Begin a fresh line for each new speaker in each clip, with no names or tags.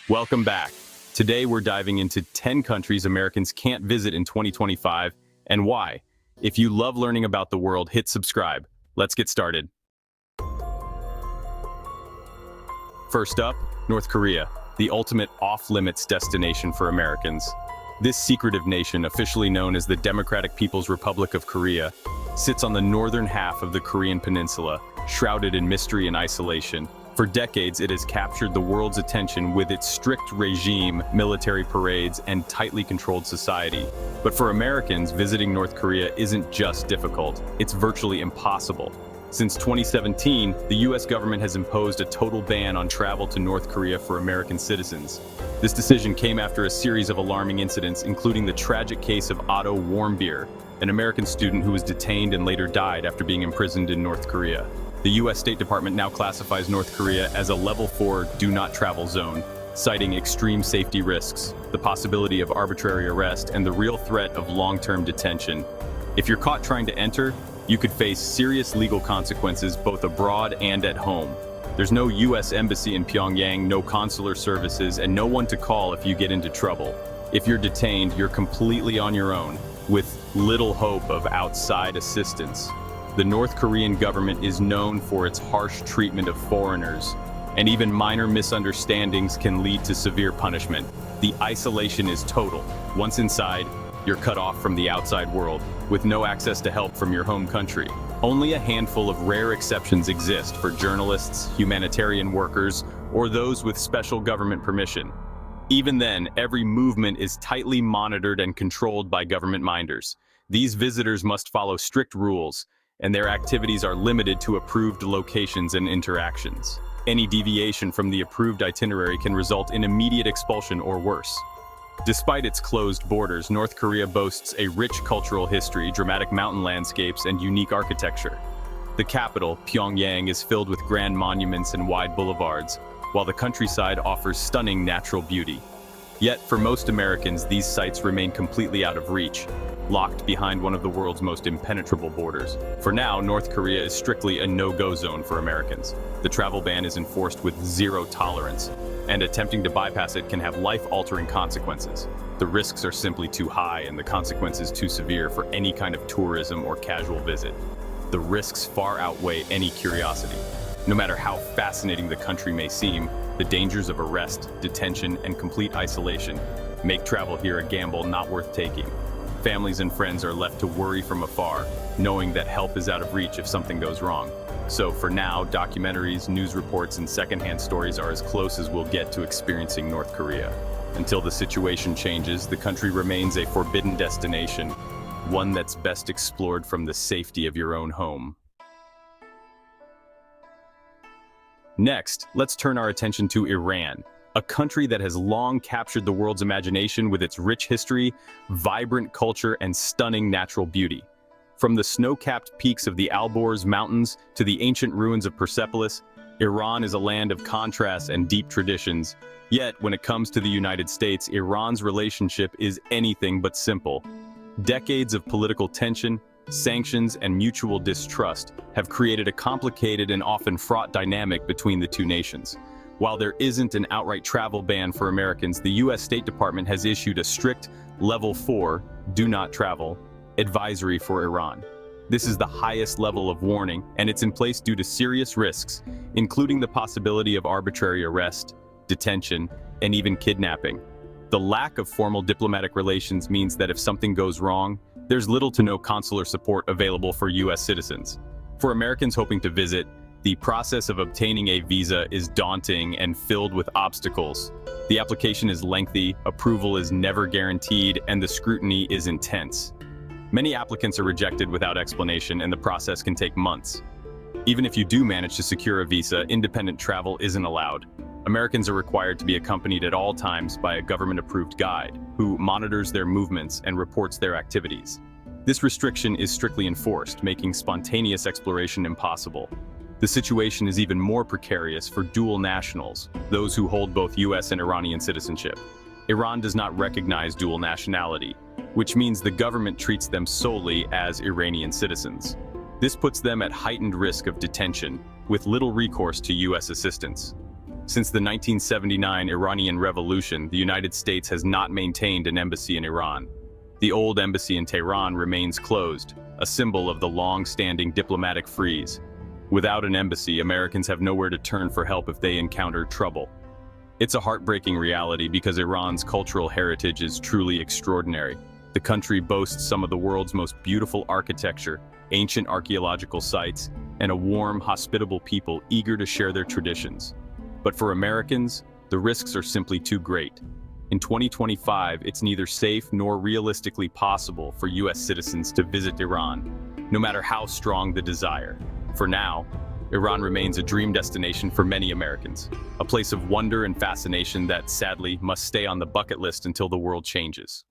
Welcome back. Today we're diving into 10 countries Americans can't visit in 2025 and why. If you love learning about the world, hit subscribe. Let's get started. First up, North Korea, the ultimate off-limits destination for Americans. This secretive nation, officially known as the Democratic People's Republic of Korea, sits on the northern half of the Korean peninsula, shrouded in mystery and isolation. For decades, it has captured the world's attention with its strict regime, military parades, and tightly controlled society. But for Americans, visiting North Korea isn't just difficult, it's virtually impossible. Since 2017, the US government has imposed a total ban on travel to North Korea for American citizens. This decision came after a series of alarming incidents, including the tragic case of Otto Warmbier, an American student who was detained and later died after being imprisoned in North Korea. The U.S. State Department now classifies North Korea as a Level 4 do not travel zone, citing extreme safety risks, the possibility of arbitrary arrest, and the real threat of long-term detention. If you're caught trying to enter, you could face serious legal consequences both abroad and at home. There's no U.S. embassy in Pyongyang, no consular services, and no one to call if you get into trouble. If you're detained, you're completely on your own, with little hope of outside assistance. The North Korean government is known for its harsh treatment of foreigners, and even minor misunderstandings can lead to severe punishment. The isolation is total. Once inside, you're cut off from the outside world, with no access to help from your home country. Only a handful of rare exceptions exist for journalists, humanitarian workers, or those with special government permission. Even then, every movement is tightly monitored and controlled by government minders. These visitors must follow strict rules, and their activities are limited to approved locations and interactions. Any deviation from the approved itinerary can result in immediate expulsion or worse. Despite its closed borders, North Korea boasts a rich cultural history, dramatic mountain landscapes, and unique architecture. The capital, Pyongyang, is filled with grand monuments and wide boulevards, while the countryside offers stunning natural beauty. Yet, for most Americans, these sites remain completely out of reach, locked behind one of the world's most impenetrable borders. For now, North Korea is strictly a no-go zone for Americans. The travel ban is enforced with zero tolerance, and attempting to bypass it can have life-altering consequences. The risks are simply too high and the consequences too severe for any kind of tourism or casual visit. The risks far outweigh any curiosity. No matter how fascinating the country may seem, the dangers of arrest, detention, and complete isolation make travel here a gamble not worth taking. Families and friends are left to worry from afar, knowing that help is out of reach if something goes wrong. So for now, documentaries, news reports, and secondhand stories are as close as we'll get to experiencing North Korea. Until the situation changes, the country remains a forbidden destination, one that's best explored from the safety of your own home. Next, let's turn our attention to Iran, a country that has long captured the world's imagination with its rich history, vibrant culture, and stunning natural beauty. From the snow-capped peaks of the Alborz Mountains to the ancient ruins of Persepolis, Iran is a land of contrasts and deep traditions. Yet, when it comes to the United States, Iran's relationship is anything but simple. Decades of political tension, sanctions, and mutual distrust have created a complicated and often fraught dynamic between the two nations. While there isn't an outright travel ban for Americans, the U.S. State Department has issued a strict Level 4 do not travel advisory for Iran. This is the highest level of warning, and it's in place due to serious risks, including the possibility of arbitrary arrest, detention, and even kidnapping. The lack of formal diplomatic relations means that if something goes wrong, there's little to no consular support available for U.S. citizens. For Americans hoping to visit, the process of obtaining a visa is daunting and filled with obstacles. The application is lengthy, approval is never guaranteed, and the scrutiny is intense. Many applicants are rejected without explanation, and the process can take months. Even if you do manage to secure a visa, independent travel isn't allowed. Americans are required to be accompanied at all times by a government-approved guide, who monitors their movements and reports their activities. This restriction is strictly enforced, making spontaneous exploration impossible. The situation is even more precarious for dual nationals, those who hold both US and Iranian citizenship. Iran does not recognize dual nationality, which means the government treats them solely as Iranian citizens. This puts them at heightened risk of detention, with little recourse to US assistance. Since the 1979 Iranian Revolution, the United States has not maintained an embassy in Iran. The old embassy in Tehran remains closed, a symbol of the long-standing diplomatic freeze. Without an embassy, Americans have nowhere to turn for help if they encounter trouble. It's a heartbreaking reality because Iran's cultural heritage is truly extraordinary. The country boasts some of the world's most beautiful architecture, ancient archaeological sites, and a warm, hospitable people eager to share their traditions. But for Americans, the risks are simply too great. In 2025, it's neither safe nor realistically possible for US citizens to visit Iran, no matter how strong the desire. For now, Iran remains a dream destination for many Americans, a place of wonder and fascination that, sadly, must stay on the bucket list until the world changes.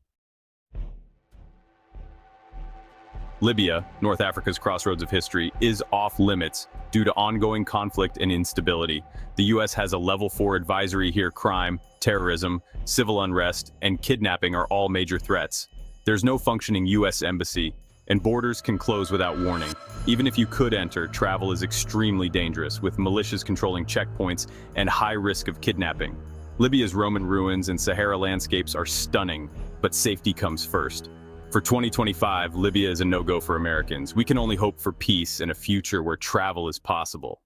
Libya, North Africa's crossroads of history, is off-limits due to ongoing conflict and instability. The U.S. has a Level 4 advisory here. Crime, terrorism, civil unrest, and kidnapping are all major threats. There's no functioning U.S. embassy, and borders can close without warning. Even if you could enter, travel is extremely dangerous, with militias controlling checkpoints and high risk of kidnapping. Libya's Roman ruins and Sahara landscapes are stunning, but safety comes first. For 2025, Libya is a no-go for Americans. We can only hope for peace and a future where travel is possible.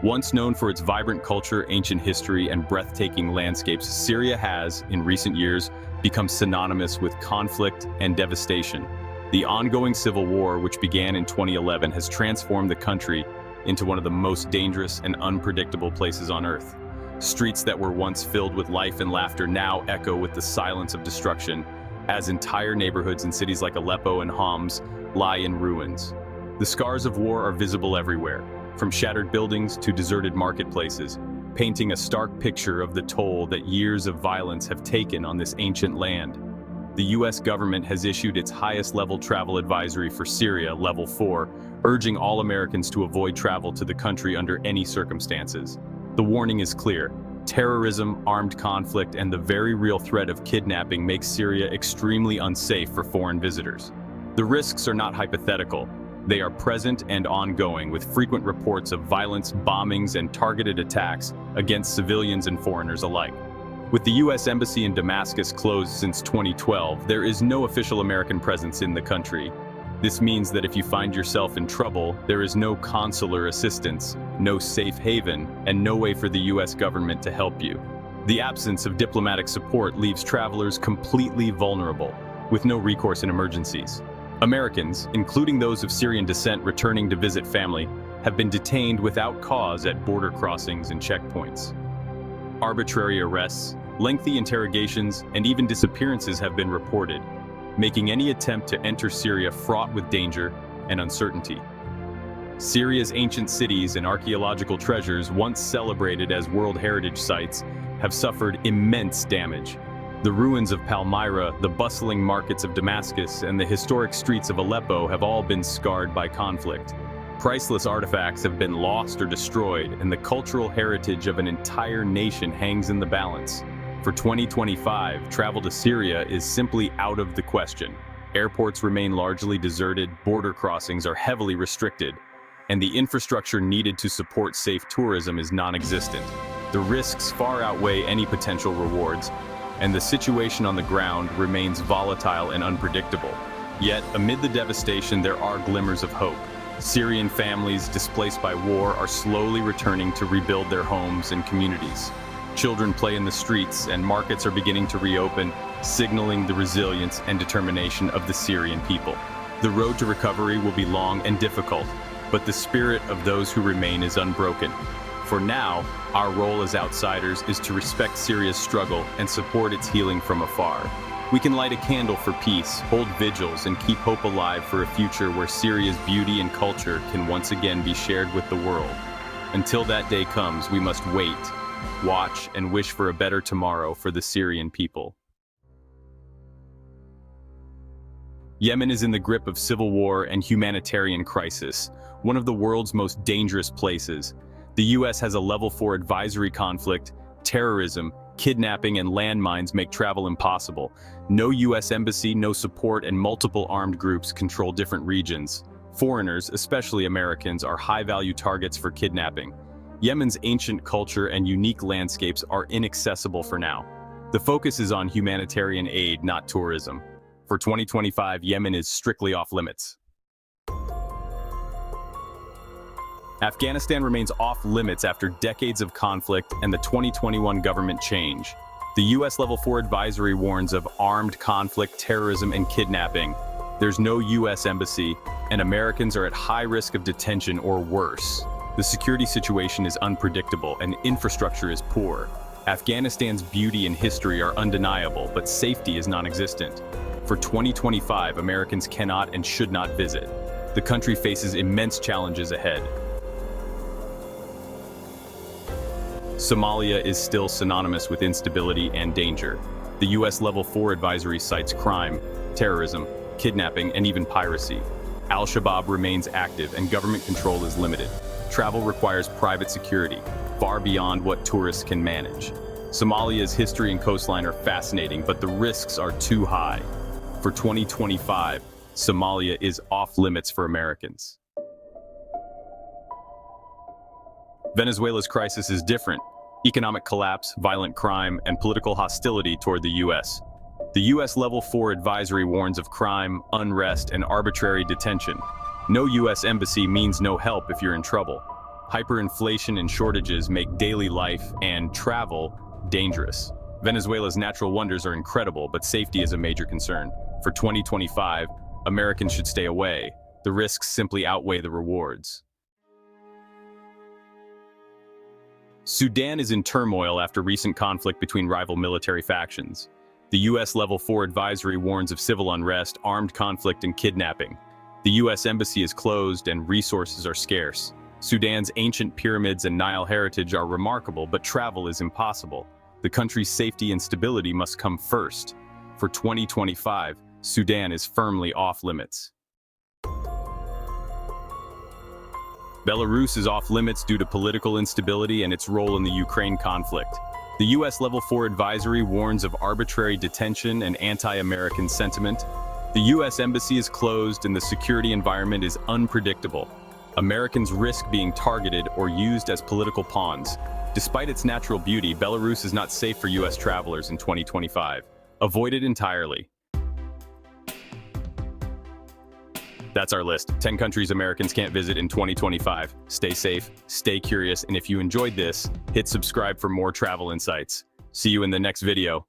Once known for its vibrant culture, ancient history, and breathtaking landscapes, Syria has, in recent years, become synonymous with conflict and devastation. The ongoing civil war, which began in 2011, has transformed the country into one of the most dangerous and unpredictable places on Earth. Streets that were once filled with life and laughter now echo with the silence of destruction, as entire neighborhoods in cities like Aleppo and Homs lie in ruins. The scars of war are visible everywhere, from shattered buildings to deserted marketplaces, painting a stark picture of the toll that years of violence have taken on this ancient land. The U.S. government has issued its highest-level travel advisory for Syria, Level 4, urging all Americans to avoid travel to the country under any circumstances. The warning is clear. Terrorism, armed conflict, and the very real threat of kidnapping make Syria extremely unsafe for foreign visitors. The risks are not hypothetical. They are present and ongoing, with frequent reports of violence, bombings, and targeted attacks against civilians and foreigners alike. With the U.S. Embassy in Damascus closed since 2012, there is no official American presence in the country. This means that if you find yourself in trouble, there is no consular assistance, no safe haven, and no way for the U.S. government to help you. The absence of diplomatic support leaves travelers completely vulnerable, with no recourse in emergencies. Americans, including those of Syrian descent returning to visit family, have been detained without cause at border crossings and checkpoints. Arbitrary arrests, lengthy interrogations, and even disappearances have been reported, making any attempt to enter Syria fraught with danger and uncertainty. Syria's ancient cities and archaeological treasures, once celebrated as World Heritage Sites, have suffered immense damage. The ruins of Palmyra, the bustling markets of Damascus, and the historic streets of Aleppo have all been scarred by conflict. Priceless artifacts have been lost or destroyed, and the cultural heritage of an entire nation hangs in the balance. For 2025, travel to Syria is simply out of the question. Airports remain largely deserted, border crossings are heavily restricted, and the infrastructure needed to support safe tourism is non-existent. The risks far outweigh any potential rewards, and the situation on the ground remains volatile and unpredictable. Yet, amid the devastation, there are glimmers of hope. Syrian families displaced by war are slowly returning to rebuild their homes and communities. Children play in the streets, and markets are beginning to reopen, signaling the resilience and determination of the Syrian people. The road to recovery will be long and difficult, but the spirit of those who remain is unbroken. For now, our role as outsiders is to respect Syria's struggle and support its healing from afar. We can light a candle for peace, hold vigils, and keep hope alive for a future where Syria's beauty and culture can once again be shared with the world. Until that day comes, we must wait, watch, and wish for a better tomorrow for the Syrian people. Yemen is in the grip of civil war and humanitarian crisis, one of the world's most dangerous places. The U.S. has a Level 4 advisory. Conflict, terrorism, kidnapping, and landmines make travel impossible. No U.S. embassy, no support, and multiple armed groups control different regions. Foreigners, especially Americans, are high-value targets for kidnapping. Yemen's ancient culture and unique landscapes are inaccessible for now. The focus is on humanitarian aid, not tourism. For 2025, Yemen is strictly off-limits. Afghanistan remains off-limits after decades of conflict and the 2021 government change. The U.S. Level 4 advisory warns of armed conflict, terrorism, and kidnapping. There's no U.S. embassy, and Americans are at high risk of detention or worse. The security situation is unpredictable and infrastructure is poor. Afghanistan's beauty and history are undeniable, but safety is non-existent. For 2025, Americans cannot and should not visit. The country faces immense challenges ahead. Somalia is still synonymous with instability and danger. The U.S. Level 4 advisory cites crime, terrorism, kidnapping, and even piracy. Al-Shabaab remains active and government control is limited. Travel requires private security, far beyond what tourists can manage. Somalia's history and coastline are fascinating, but the risks are too high. For 2025, Somalia is off-limits for Americans. Venezuela's crisis is different. Economic collapse, violent crime, and political hostility toward the U.S. The U.S. Level 4 advisory warns of crime, unrest, and arbitrary detention. No U.S. embassy means no help if you're in trouble. Hyperinflation and shortages make daily life and travel dangerous. Venezuela's natural wonders are incredible, but safety is a major concern. For 2025, Americans should stay away. The risks simply outweigh the rewards. Sudan is in turmoil after recent conflict between rival military factions. The U.S. Level 4 advisory warns of civil unrest, armed conflict, and kidnapping. The U.S. embassy is closed and resources are scarce. Sudan's ancient pyramids and Nile heritage are remarkable, but travel is impossible. The country's safety and stability must come first. For 2025, Sudan is firmly off-limits. Belarus is off-limits due to political instability and its role in the Ukraine conflict. The U.S. Level 4 advisory warns of arbitrary detention and anti-American sentiment. The U.S. embassy is closed and the security environment is unpredictable. Americans risk being targeted or used as political pawns. Despite its natural beauty, Belarus is not safe for U.S. travelers in 2025. Avoid it entirely. That's our list. 10 countries Americans can't visit in 2025. Stay safe, stay curious, and if you enjoyed this, hit subscribe for more travel insights. See you in the next video.